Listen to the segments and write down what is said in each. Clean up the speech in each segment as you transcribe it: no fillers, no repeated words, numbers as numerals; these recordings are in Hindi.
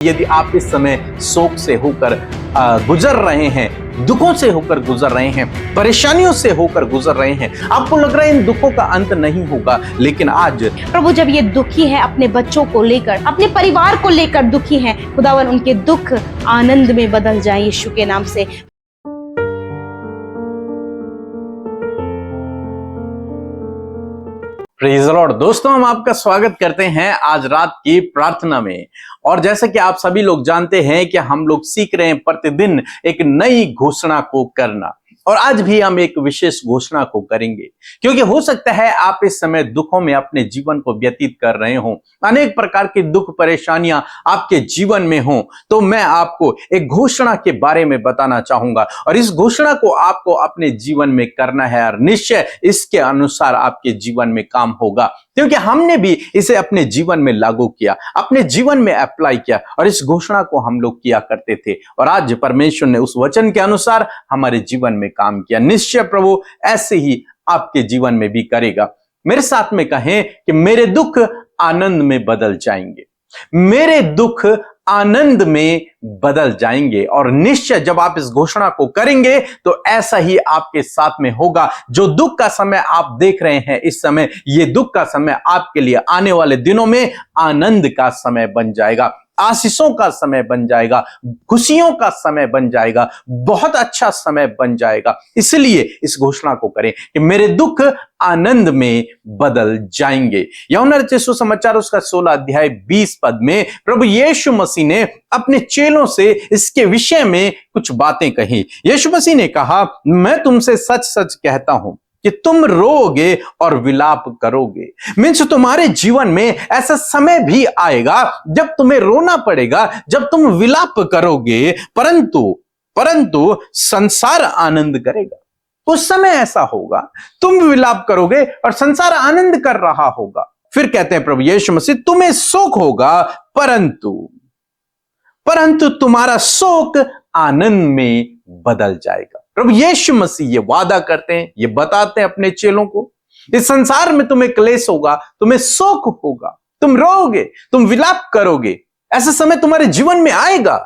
यदि आप इस समय शोक से होकर गुजर रहे हैं, दुखों से होकर गुजर रहे हैं, परेशानियों से होकर गुजर रहे हैं, आपको लग रहा है इन दुखों का अंत नहीं होगा, लेकिन आज प्रभु जब ये दुखी है, अपने बच्चों को लेकर, अपने परिवार को लेकर दुखी हैं, खुदावन उनके दुख आनंद में बदल जाए यीशु के नाम से। Praise the Lord. दोस्तों, हम आपका स्वागत करते हैं आज रात की प्रार्थना में। और जैसा कि आप सभी लोग जानते हैं कि हम लोग सीख रहे हैं प्रतिदिन एक नई घोषणा को करना, और आज भी हम एक विशेष घोषणा को करेंगे, क्योंकि हो सकता है आप इस समय दुखों में अपने जीवन को व्यतीत कर रहे हो, अनेक प्रकार की दुख परेशानियां आपके जीवन में हो। तो मैं आपको एक घोषणा के बारे में बताना चाहूंगा, और इस घोषणा को आपको अपने जीवन में करना है, और निश्चय इसके अनुसार आपके जीवन में काम होगा, क्योंकि हमने भी इसे अपने जीवन में लागू किया, अपने जीवन में अप्लाई किया, और इस घोषणा को हम लोग किया करते थे, और आज परमेश्वर ने उस वचन के अनुसार हमारे जीवन में काम किया। निश्चय प्रभु ऐसे ही आपके जीवन में भी करेगा। मेरे साथ में कहें कि मेरे दुख आनंद में बदल जाएंगे, मेरे दुख आनंद में बदल जाएंगे। और निश्चय जब आप इस घोषणा को करेंगे तो ऐसा ही आपके साथ में होगा। जो दुख का समय आप देख रहे हैं इस समय, ये दुख का समय आपके लिए आने वाले दिनों में आनंद का समय बन जाएगा, आशीषों का समय बन जाएगा, खुशियों का समय बन जाएगा, बहुत अच्छा समय बन जाएगा। इसलिए इस घोषणा को करें कि मेरे दुख आनंद में बदल जाएंगे। यूहन्ना रचित सुसमाचार उसका 16 अध्याय 20 पद में प्रभु यीशु मसीह ने अपने चेलों से इसके विषय में कुछ बातें कही। यीशु मसीह ने कहा, मैं तुमसे सच सच कहता हूं कि तुम रोओगे और विलाप करोगे। मीन्स तुम्हारे जीवन में ऐसा समय भी आएगा जब तुम्हें रोना पड़ेगा, जब तुम विलाप करोगे, परंतु संसार आनंद करेगा। उस समय ऐसा होगा, तुम विलाप करोगे और संसार आनंद कर रहा होगा। फिर कहते हैं प्रभु यीशु मसीह, तुम्हें शोक होगा, परंतु तुम्हारा शोक आनंद में बदल जाएगा। प्रभु यीशु मसीह ये वादा करते हैं, ये बताते हैं अपने चेलों को, इस संसार में तुम्हें क्लेश होगा, तुम्हें शोक होगा, तुम रोओगे, तुम विलाप करोगे, ऐसा समय तुम्हारे जीवन में आएगा,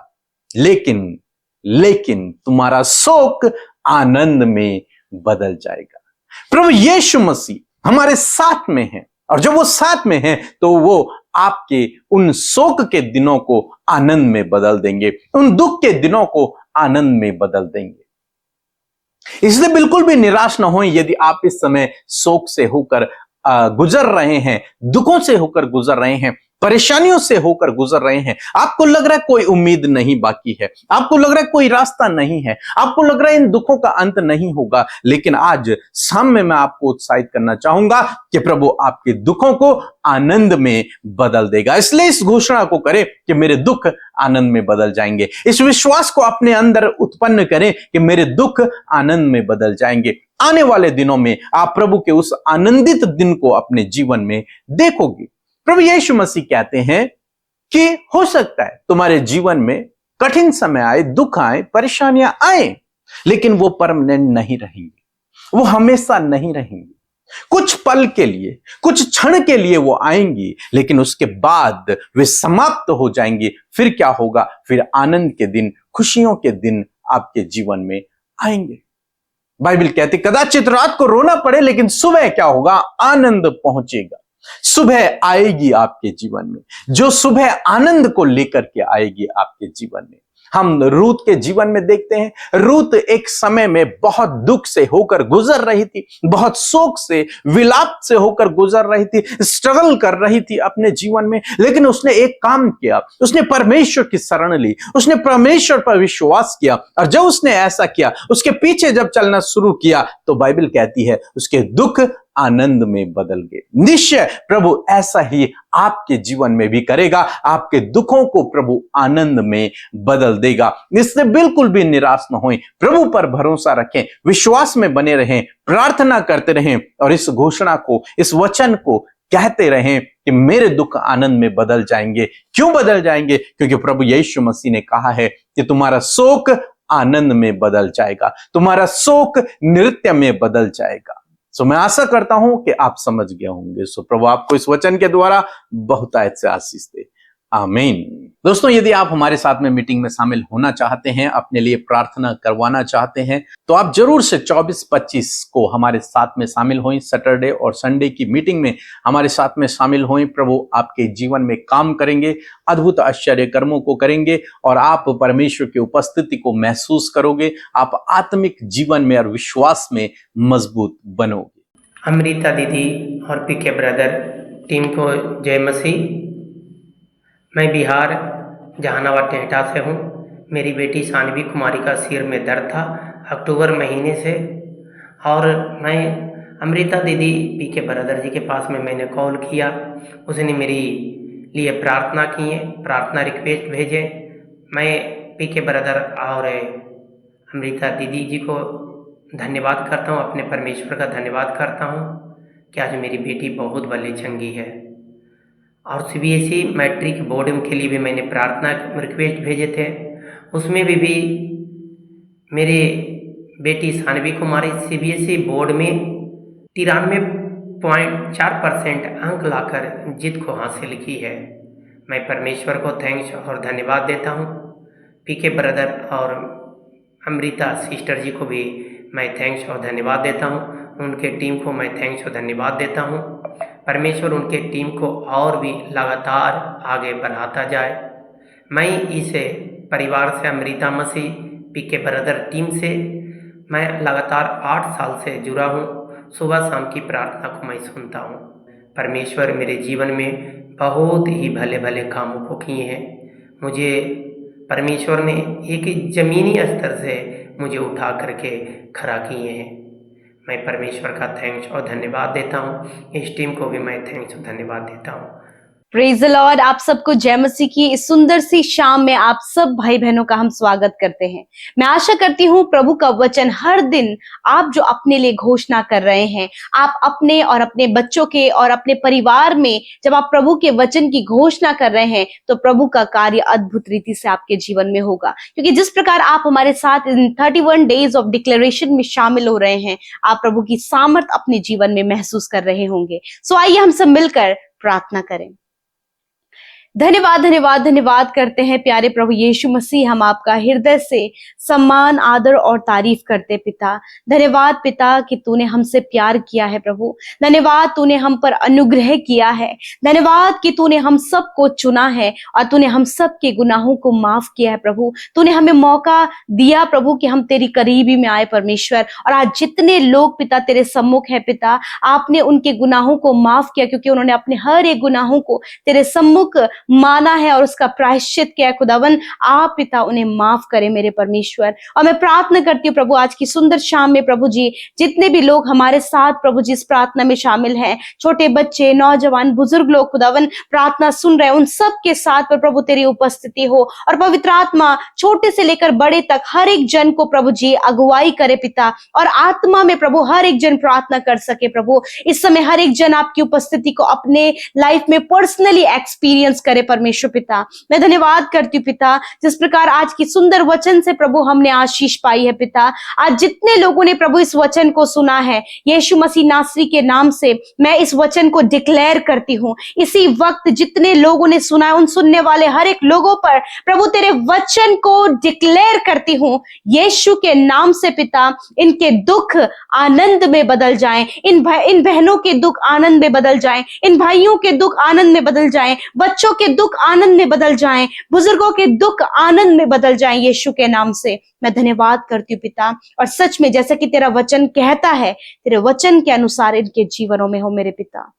लेकिन तुम्हारा शोक आनंद में बदल जाएगा। प्रभु यीशु मसीह हमारे साथ में है, और जब वो साथ में है तो वो आपके उन शोक के दिनों को आनंद में बदल देंगे, उन दुख के दिनों को आनंद में बदल देंगे। इसलिए बिल्कुल भी निराश न हों यदि आप इस समय शोक से होकर गुजर रहे हैं, दुखों से होकर गुजर रहे हैं, परेशानियों से होकर गुजर रहे हैं। आपको लग रहा है कोई उम्मीद नहीं बाकी है, आपको लग रहा है कोई रास्ता नहीं है, आपको लग रहा है इन दुखों का अंत नहीं होगा, लेकिन आज शाम में मैं आपको उत्साहित करना चाहूंगा कि प्रभु आपके दुखों को आनंद में बदल देगा। इसलिए इस घोषणा को करें कि मेरे दुख आनंद में बदल जाएंगे। इस विश्वास को अपने अंदर उत्पन्न करें कि मेरे दुख आनंद में बदल जाएंगे। आने वाले दिनों में आप प्रभु के उस आनंदित दिन को अपने जीवन में देखोगे। प्रभु यीशु मसीह कहते हैं कि हो सकता है तुम्हारे जीवन में कठिन समय आए, दुख आए, परेशानियां आए, लेकिन वो परमानेंट नहीं रहेंगी, वो हमेशा नहीं रहेंगी। कुछ पल के लिए, कुछ क्षण के लिए वो आएंगी, लेकिन उसके बाद वे समाप्त हो जाएंगी। फिर क्या होगा? फिर आनंद के दिन, खुशियों के दिन आपके जीवन में आएंगे। बाइबल कहती कदाचित रात को रोना पड़े, लेकिन सुबह क्या होगा? आनंद पहुंचेगा। सुबह आएगी आपके जीवन में, जो सुबह आनंद को लेकर के आएगी आपके जीवन में। हम रूत के जीवन में देखते हैं, रूत एक समय में बहुत दुख से होकर गुजर रही थी, बहुत शोक से, विलाप से होकर गुजर रही थी, स्ट्रगल कर रही थी अपने जीवन में, लेकिन उसने एक काम किया, उसने परमेश्वर की शरण ली, उसने परमेश्वर पर विश्वास किया, और जब उसने ऐसा किया, उसके पीछे जब चलना शुरू किया, तो बाइबल कहती है उसके दुख आनंद में बदल गए। निश्चय प्रभु ऐसा ही आपके जीवन में भी करेगा, आपके दुखों को प्रभु आनंद में बदल देगा। इससे बिल्कुल भी निराश न होएं, प्रभु पर भरोसा रखें, विश्वास में बने रहें, प्रार्थना करते रहें, और इस घोषणा को, इस वचन को कहते रहें कि मेरे दुख आनंद में बदल जाएंगे। क्यों बदल जाएंगे? क्योंकि प्रभु यीशु मसीह ने कहा है कि तुम्हारा शोक आनंद में बदल जाएगा, तुम्हारा शोक नृत्य में बदल जाएगा। मैं आशा करता हूं कि आप समझ गए होंगे। प्रभु आपको इस वचन के द्वारा बहुतायत से आशीष दे। आमीन। दोस्तों, यदि आप हमारे साथ में मीटिंग में शामिल होना चाहते हैं, अपने लिए प्रार्थना करवाना चाहते हैं, तो आप जरूर से 24-25 को हमारे साथ में शामिल हों। सैटरडे और संडे की मीटिंग में हमारे साथ में शामिल हों। प्रभु आपके जीवन में काम करेंगे, अद्भुत आश्चर्य कर्मों को करेंगे और आप परमेश्वर की उपस्थिति को महसूस करोगे। आप आत्मिक जीवन में और विश्वास में मजबूत बनोगे। अमृता दीदी और पीके ब्रदर टीम को जय मसीह। मैं बिहार जहानाबाद टेहटा से हूँ। मेरी बेटी सानवी कुमारी का सिर में दर्द था अक्टूबर महीने से, और मैं अमृता दीदी पीके ब्रदर जी के पास में मैंने कॉल किया। उसने मेरी लिए प्रार्थना किए, प्रार्थना रिक्वेस्ट भेजे। मैं पीके ब्रदर और अमृता दीदी जी को धन्यवाद करता हूँ, अपने परमेश्वर का धन्यवाद करता हूँ कि आज मेरी बेटी बहुत बल्ले चंगी है। और CBSE मैट्रिक बोर्ड के लिए भी मैंने प्रार्थना रिक्वेस्ट भेजे थे, उसमें भी मेरे बेटी सानवी कुमारी CBSE बोर्ड में 93.4% अंक लाकर जीत को हासिल की है। मैं परमेश्वर को थैंक्स और धन्यवाद देता हूँ। पीके ब्रदर और अमृता सिस्टर जी को भी मैं थैंक्स और धन्यवाद देता हूँ। उनके टीम को मैं थैंक्स और धन्यवाद देता हूँ। परमेश्वर उनके टीम को और भी लगातार आगे बढ़ाता जाए। मैं इस परिवार से, अमृता मसीह पीके ब्रदर टीम से मैं लगातार 8 साल से जुड़ा हूँ। सुबह शाम की प्रार्थना को मैं सुनता हूँ। परमेश्वर मेरे जीवन में बहुत ही भले भले कामों को किए हैं। मुझे परमेश्वर ने एक ज़मीनी स्तर से मुझे उठा करके खड़ा किए हैं। मैं परमेश्वर का थैंक्स और धन्यवाद देता हूँ। इस टीम को भी मैं थैंक्स और धन्यवाद देता हूँ। Praise the Lord. आप सबको जय मसीह की इस सुंदर सी शाम में आप सब भाई बहनों का हम स्वागत करते हैं। मैं आशा करती हूँ प्रभु का वचन हर दिन आप जो अपने लिए घोषणा कर रहे हैं, आप अपने और अपने बच्चों के और अपने परिवार में जब आप प्रभु के वचन की घोषणा कर रहे हैं तो प्रभु का कार्य अद्भुत रीति से आपके जीवन में होगा। क्योंकि जिस प्रकार आप हमारे साथ इन 31 डेज ऑफ डिक्लेरेशन में शामिल हो रहे हैं, आप प्रभु की सामर्थ अपने जीवन में महसूस कर रहे होंगे। सो आइए हम सब मिलकर प्रार्थना करें। धन्यवाद धन्यवाद धन्यवाद करते हैं प्यारे प्रभु यीशु मसीह। हम आपका हृदय से सम्मान, आदर और तारीफ करते पिता। धन्यवाद पिता कि तूने हमसे प्यार किया है प्रभु। धन्यवाद तूने हम पर अनुग्रह किया है। धन्यवाद कि तूने हम सबको चुना है और तूने हम सब के गुनाहों को माफ किया है प्रभु। तूने हमें मौका दिया प्रभु कि हम तेरी करीबी में आए परमेश्वर। और आज जितने लोग पिता तेरे सम्मुख है पिता, आपने उनके गुनाहों को माफ किया क्योंकि उन्होंने अपने हर एक गुनाहों को तेरे सम्मुख माना है और उसका प्रायश्चित किया है। खुदावन आप पिता उन्हें माफ करें मेरे परमेश्वर। और मैं प्रार्थना करती हूँ प्रभु आज की सुंदर शाम में प्रभु जी, जितने भी लोग हमारे साथ प्रभु जी इस प्रार्थना में शामिल हैं, छोटे बच्चे, नौजवान, बुजुर्ग लोग खुदावन प्रार्थना सुन रहे हैं, उन सब के साथ पर प्रभु तेरी उपस्थिति हो और पवित्र आत्मा छोटे से लेकर बड़े तक हर एक जन को प्रभु जी अगुवाई करे पिता। और आत्मा में प्रभु हर एक जन प्रार्थना कर सके प्रभु। इस समय हर एक जन आपकी उपस्थिति को अपने लाइफ में पर्सनली एक्सपीरियंस करे परमेश्वर पिता। मैं धन्यवाद करती हूँ पिता, जिस प्रकार आज की सुंदर वचन से प्रभु हमने आशीष पाई है पिता। आज जितने लोगों ने प्रभु इस वचन को सुना है, यीशु मसीह नासरी के नाम से मैं इस वचन को डिक्लेयर करती हूँ। इसी वक्त जितने लोगों ने सुना है, उन सुनने वाले हर एक लोगों पर प्रभु तेरे वचन को डिक्लेयर करती हूँ यीशु के नाम से पिता। इनके दुख आनंद में बदल जाएं, इन बहनों के दुख आनंद में बदल जाएं, इन भाइयों के दुख आनंद में बदल जाएं, बच्चों के दुख आनंद में बदल जाएं, बुजुर्गों के दुख आनंद में बदल जाएं। यीशु के नाम से मैं धन्यवाद करती हूँ पिता। और सच में जैसा कि तेरा वचन कहता है, तेरे वचन के अनुसार इनके जीवनों में हो मेरे पिता।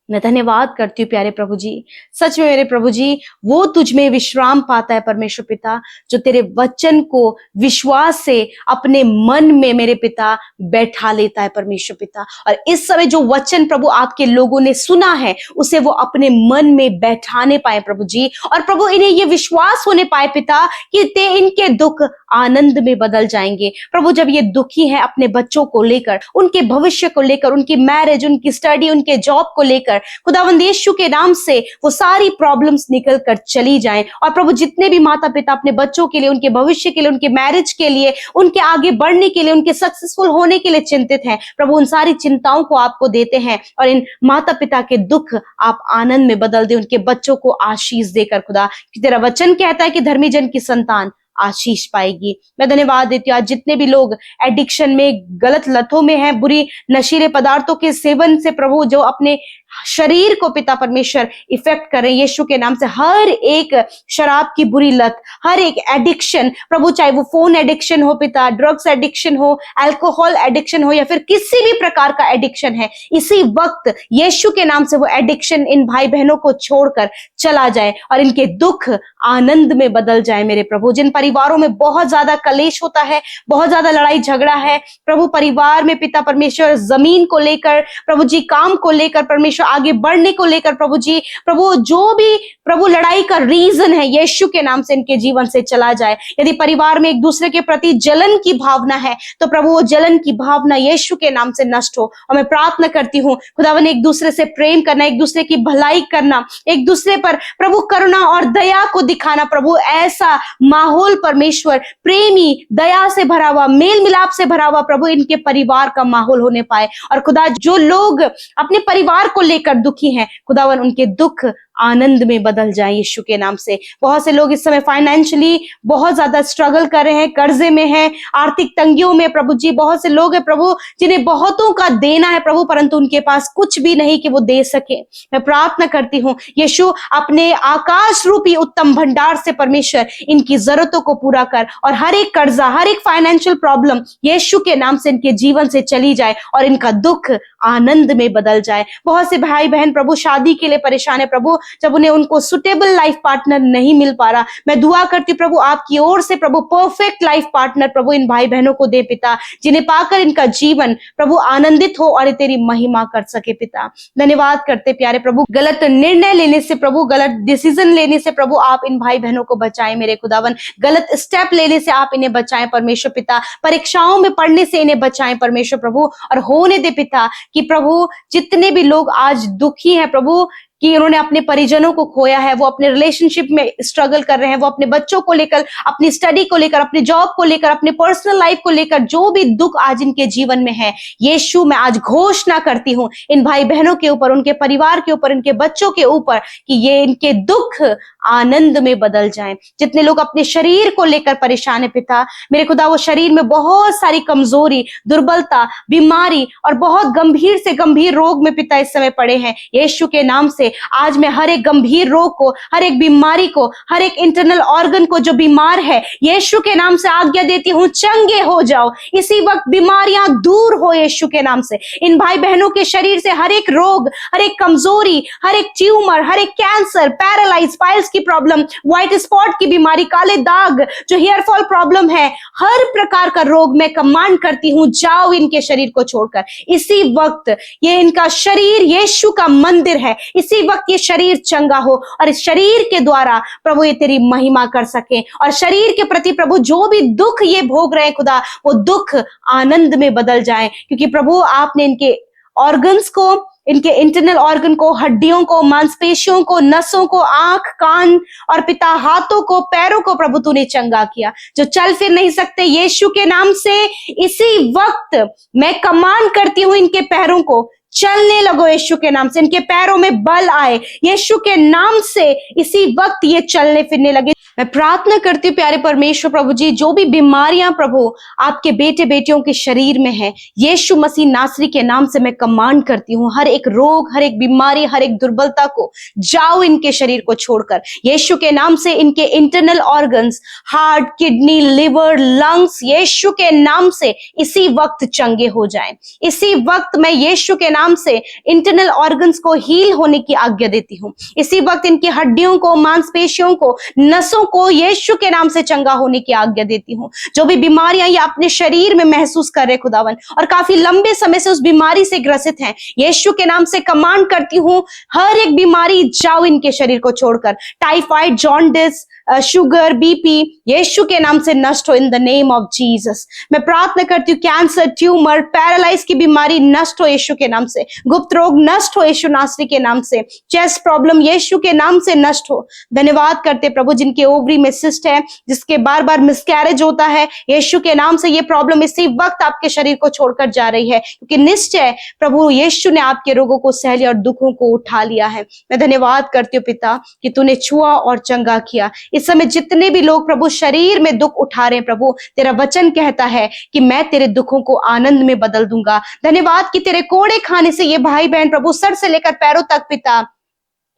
मैं धन्यवाद करती हूँ प्यारे प्रभु जी। सच में मेरे प्रभु जी, वो तुझ में विश्राम पाता है परमेश्वर पिता, जो तेरे वचन को विश्वास से अपने मन में मेरे पिता बैठा लेता है परमेश्वर पिता। और इस समय जो वचन प्रभु आपके लोगों ने सुना है, उसे वो अपने मन में बैठाने पाए प्रभु जी। और प्रभु इन्हें ये विश्वास होने पाए पिता कि ते इनके दुख आनंद में बदल जाएंगे। प्रभु जब ये दुखी है अपने बच्चों को लेकर, उनके भविष्य को लेकर, उनकी मैरिज, उनकी स्टडी, उनके जॉब को लेकर, खुदावंद यीशु के नाम से वो सारी प्रॉब्लम्स निकल कर चली जाएं। और प्रभु जितने भी माता पिता अपने बच्चों के लिए, उनके भविष्य के लिए, उनके मैरिज के लिए, उनके आगे बढ़ने के लिए, उनके सक्सेसफुल होने के लिए चिंतित हैं, प्रभु उन सारी चिंताओं को आपको देते हैं और इन माता पिता के दुख आप आनंद में बदल दे, उनके बच्चों को आशीष देकर खुदा, कि तेरा वचन कहता है कि धर्मी जन की संतान आशीष पाएगी। मैं धन्यवाद देती हूँ आज जितने भी लोग एडिक्शन में, गलत लतों में हैं, बुरी नशीले पदार्थों के सेवन से प्रभु जो अपने शरीर को पिता परमेश्वर इफेक्ट कर रहे हैं, यीशु के नाम से हर एक शराब की बुरी लत, हर एक एडिक्शन प्रभु, चाहे वो फोन एडिक्शन हो पिता, ड्रग्स एडिक्शन हो, अल्कोहल एडिक्शन हो या फिर किसी भी प्रकार का एडिक्शन है, इसी वक्त यीशु के नाम से वो एडिक्शन इन भाई बहनों को छोड़कर चला जाए और इनके दुख आनंद में बदल जाए। मेरे प्रभु, जिन परिवारों में बहुत ज्यादा कलेश होता है, बहुत ज्यादा लड़ाई झगड़ा है प्रभु, परिवार में पिता परमेश्वर, जमीन को लेकर प्रभु जी, काम को लेकर परमेश्वर, आगे बढ़ने को लेकर प्रभु जी, प्रभु जो भी प्रभु लड़ाई का रीजन है, यीशु के नाम से इनके जीवन से चला जाए। यदि परिवार में एक दूसरे के प्रति जलन की भावना है तो प्रभु वो जलन की भावना यीशु के नाम से नष्ट हो। और मैं प्रार्थना करती हूँ खुदावन, एक दूसरे से प्रेम करना, एक दूसरे की भलाई करना, एक दूसरे पर प्रभु करुणा और दया को दिखाना, प्रभु ऐसा माहौल परमेश्वर प्रेमी, दया से भरा हुआ, मेल मिलाप से भरा हुआ प्रभु इनके परिवार का माहौल होने पाए। और खुदा जो लोग अपने परिवार को लेकर दुखी हैं, खुदावन उनके दुख आनंद में बदल जाए यीशु के नाम से। बहुत से लोग इस समय फाइनेंशियली बहुत ज्यादा स्ट्रगल कर रहे हैं, कर्जे में हैं, आर्थिक तंगियों में प्रभु जी, बहुत से लोग हैं प्रभु जिन्हें बहुतों का देना है प्रभु, परंतु उनके पास कुछ भी नहीं कि वो दे सके। मैं प्रार्थना करती हूँ यीशु अपने आकाश रूपी उत्तम भंडार से परमेश्वर इनकी जरूरतों को पूरा कर और हर एक कर्जा, हर एक फाइनेंशियल प्रॉब्लम यीशु के नाम से इनके जीवन से चली जाए और इनका दुख आनंद में बदल जाए। बहुत से भाई बहन प्रभु शादी के लिए परेशान है प्रभु, जब उन्हें उनको सुटेबल लाइफ पार्टनर नहीं मिल पा रहा, मैं दुआ करती हूँ प्रभु आपकी ओर से प्रभु परफेक्ट लाइफ पार्टनर प्रभु इन भाई बहनों को दे पिता, जिन्हें पाकर इनका जीवन प्रभु आनंदित हो और तेरी महिमा कर सके पिता। धन्यवाद करते प्यारे प्रभु, गलत निर्णय लेने से प्रभु, गलत डिसीजन लेने से प्रभु आप इन भाई बहनों को बचाएं मेरे खुदावन, गलत स्टेप लेने से आप इन्हें बचाएं परमेश्वर पिता, परीक्षाओं में पढ़ने से इन्हें बचाएं परमेश्वर प्रभु, और होने दे पिता कि प्रभु जितने भी लोग आज दुखी हैं प्रभु कि उन्होंने अपने परिजनों को खोया है, वो अपने रिलेशनशिप में स्ट्रगल कर रहे हैं, वो अपने बच्चों को लेकर, अपनी स्टडी को लेकर, अपने जॉब को लेकर, अपने पर्सनल लाइफ को लेकर जो भी दुख आज इनके जीवन में है, यीशु मैं आज घोषणा करती हूँ इन भाई बहनों के ऊपर, उनके परिवार के ऊपर, इनके बच्चों के ऊपर कि ये इनके दुख आनंद में बदल जाएं। जितने लोग अपने शरीर को लेकर परेशान है पिता मेरे खुदा, वो शरीर में बहुत सारी कमजोरी, दुर्बलता, बीमारी और बहुत गंभीर से गंभीर रोग में पिता इस समय पड़े हैं, यीशु के नाम से आज मैं हर एक गंभीर रोग को, हर एक बीमारी को, हर एक इंटरनल ऑर्गन को जो बीमार है, यीशु के नाम से आज्ञा देती हूँ चंगे हो जाओ, इसी वक्त बीमारियां दूर हो यीशु के नाम से। इन भाई बहनों के शरीर से हर एक रोग, हर एक कमजोरी, हर एक ट्यूमर, हर एक कैंसर, पैरालाइज, पाइल्स की प्रॉब्लम, व्हाइट स्पॉट की बीमारी, काले दाग, जो हेयर फॉल प्रॉब्लम है, हर प्रकार का रोग मैं कमांड करती हूँ जाओ इनके शरीर को छोड़कर। इसी वक्त ये इनका शरीर यीशु का मंदिर है, इसी वक्त ये शरीर चंगा हो और इस शरीर के द्वारा प्रभु ये तेरी महिमा कर सके, और शरीर के प्रति प्रभु जो भी दुख ये भोग रहे हैं खुदा, वो दुख आनंद में बदल जाए, क्योंकि प्रभु आपने इनके ऑर्गन्स को, इनके इंटरनल ऑर्गन को, हड्डियों को, मांसपेशियों को, नसों को, आंख, कान और पिता हाथों को, पैरों को प्रभु तूने चंगा किया, जो चल फिर नहीं सकते, यीशु के नाम से इसी वक्त मैं कमांड करती हूँ इनके पैरों को चलने लगो यीशु के नाम से, इनके पैरों में बल आए यीशु के नाम से, इसी वक्त ये चलने फिरने लगे। मैं प्रार्थना करती हूँ प्यारे परमेश्वर प्रभु जी, जो भी बीमारियां प्रभु आपके बेटे बेटियों के शरीर में है, यीशु मसीह नासरी के नाम से मैं कमांड करती हूँ हर एक रोग, हर एक बीमारी, हर एक दुर्बलता को जाओ इनके शरीर को छोड़कर, यीशु के नाम से इनके internal organs, heart, kidney, liver, lungs, यीशु के नाम से इसी वक्त चंगे हो जाएं। इसी वक्त मैं यीशु के नाम से इंटरनल ऑर्गन्स को हील होने की आज्ञा देती हूँ। इसी वक्त इनकी हड्डियों को, मांसपेशियों को, नसों को यीशु के नाम से चंगा होने की आज्ञा देती हूँ। जो भी बीमारियां ये अपने शरीर में महसूस कर रहे खुदावन और काफी लंबे समय से उस बीमारी से ग्रसित हैं, यीशु के नाम से कमांड करती हूँ हर एक बीमारी जाओ इनके शरीर को छोड़कर। टाइफाइड, जॉन्डिस, शुगर, बीपी यीशु के नाम से नष्ट हो इन द नेम ऑफ जीसस। मैं प्रार्थना करती हूँ कैंसर, ट्यूमर, पैरालाइज की बीमारी नष्ट हो यीशु के नाम से, गुप्त रोग नष्ट हो यीशु नासरी के नाम से, चेस्ट प्रॉब्लम यीशु के नाम से नष्ट हो। धन्यवाद करते प्रभु जिनके ओवरी में सिस्ट है, जिसके बार बार मिसकैरेज होता है, यीशु के नाम से ये प्रॉब्लम इसी वक्त आपके शरीर को छोड़कर जा रही है, क्योंकि निश्चय प्रभु यीशु ने आपके रोगों को सह लिया और दुखों को उठा लिया है। मैं धन्यवाद करती हूँ पिता कि तूने छुआ और चंगा किया। इस समय जितने भी लोग प्रभु शरीर में दुख उठा रहे हैं प्रभु, तेरा वचन कहता है कि मैं तेरे दुखों को आनंद में बदल दूंगा। धन्यवाद कि तेरे कोड़े खाने से ये भाई बहन प्रभु सर से लेकर पैरों तक पिता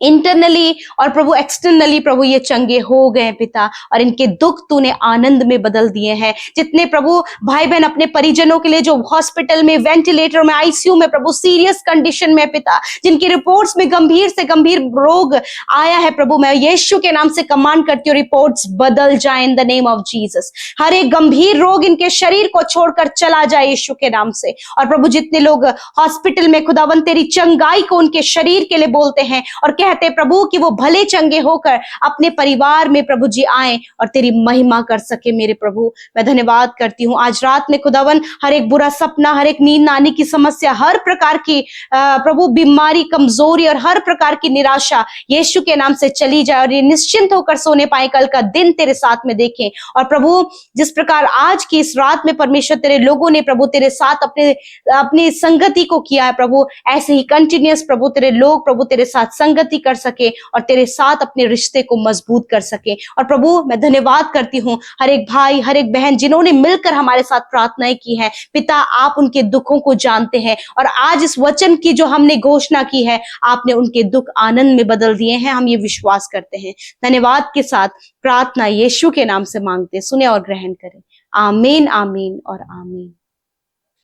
इंटरनली और प्रभु एक्सटर्नली प्रभु ये चंगे हो गए पिता, और इनके दुख तूने आनंद में बदल दिए हैं। जितने प्रभु भाई बहन अपने परिजनों के लिए जो हॉस्पिटल में, वेंटिलेटर में, आईसीयू में प्रभु सीरियस कंडीशन में पिता, जिनकी रिपोर्ट्स में गंभीर से गंभीर रोग आया है प्रभु, मैं यीशु के नाम से कमांड करती हूँ रिपोर्ट्स बदल जाए in the name of Jesus. हर एक गंभीर रोग इनके शरीर को छोड़कर चला जाए यीशु के नाम से। और प्रभु जितने लोग हॉस्पिटल में खुदावन तेरी चंगाई को उनके शरीर के लिए बोलते हैं और कहते प्रभु कि वो भले चंगे होकर अपने परिवार में प्रभु जी आए और तेरी महिमा कर सके मेरे प्रभु, मैं धन्यवाद करती हूँ। आज रात में खुदावन हर एक बुरा सपना, हर एक नींद आने की समस्या, हर प्रकार की प्रभु बीमारी, कमजोरी और हर प्रकार की निराशा यीशु के नाम से चली जाए और ये निश्चिंत होकर सोने पाए, कल का दिन तेरे साथ में देखें। और प्रभु जिस प्रकार आज की इस रात में परमेश्वर तेरे लोगों ने प्रभु तेरे साथ अपनी संगति को किया है प्रभु, ऐसे ही कंटिन्यूअस प्रभु तेरे लोग प्रभु तेरे साथ संगति कर सके और तेरे साथ अपने रिश्ते को मजबूत कर सके। और प्रभु मैं धन्यवाद करती हूँ हर एक भाई, हर एक बहन जिन्होंने मिलकर हमारे साथ प्रार्थनाएं की है पिता, आप उनके दुखों को जानते हैं और आज इस वचन की जो हमने घोषणा की है, आपने उनके दुख आनंद में बदल दिए हैं, हम ये विश्वास करते हैं। धन्यवाद के साथ प्रार्थना यीशु के नाम से मांगते, सुने और ग्रहण करें। आमीन, आमीन और आमीन।